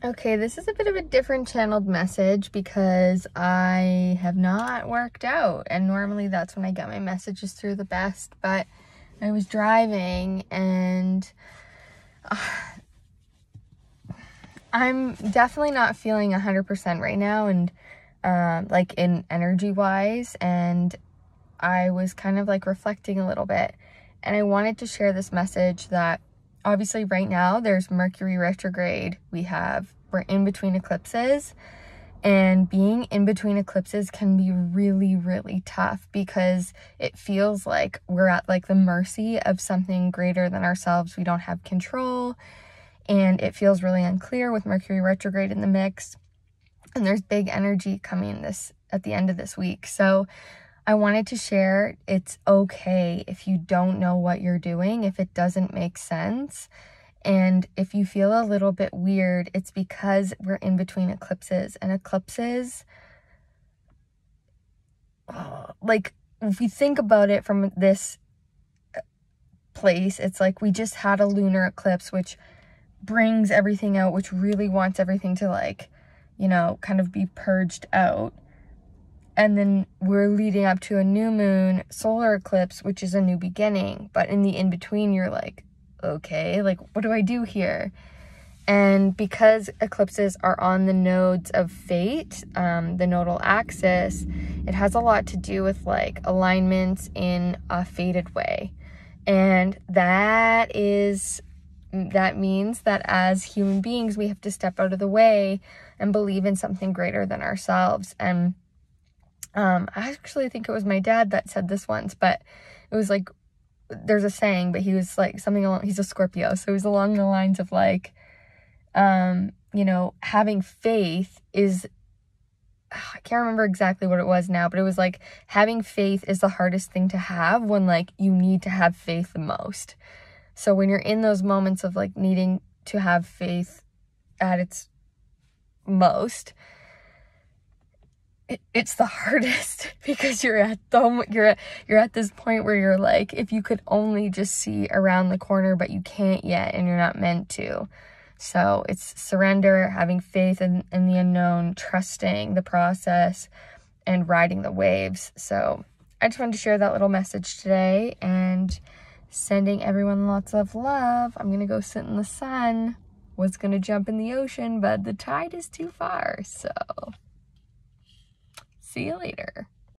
Okay, this is a bit of a different channeled message because I have not worked out, and normally that's when I get my messages through the best, but I was driving and I'm definitely not feeling 100% right now, and like in energy wise, and I was kind of like reflecting a little bit, and I wanted to share this message that obviously right now there's Mercury retrograde. We're in between eclipses, and being in between eclipses can be really, really tough because it feels like we're at like the mercy of something greater than ourselves. We don't have control, and it feels really unclear with Mercury retrograde in the mix, and there's big energy coming at the end of this week. So I wanted to share it's okay if you don't know what you're doing, if it doesn't make sense. And if you feel a little bit weird, it's because we're in between eclipses. And eclipses, like, if we think about it from this place, it's like we just had a lunar eclipse, which brings everything out, which really wants everything to, like, you know, kind of be purged out. And then we're leading up to a new moon solar eclipse, which is a new beginning. But in the in-between, you're like, okay, like, what do I do here? And because eclipses are on the nodes of fate, the nodal axis, it has a lot to do with like alignments in a fated way. And that means that as human beings, we have to step out of the way and believe in something greater than ourselves. And I actually think it was my dad that said this once, but it was like, there's a saying, but he was like something along, he's a Scorpio, so it was along the lines of like, you know, having faith is, I can't remember exactly what it was now, but it was like having faith is the hardest thing to have when like you need to have faith the most. So when you're in those moments of like needing to have faith at its most, it's the hardest because you're at this point where you're like, if you could only just see around the corner, but you can't yet, and you're not meant to. So it's surrender, having faith in the unknown, trusting the process, and riding the waves. So I just wanted to share that little message today, and sending everyone lots of love. I'm gonna go sit in the sun. Was gonna jump in the ocean, but the tide is too far, so see you later.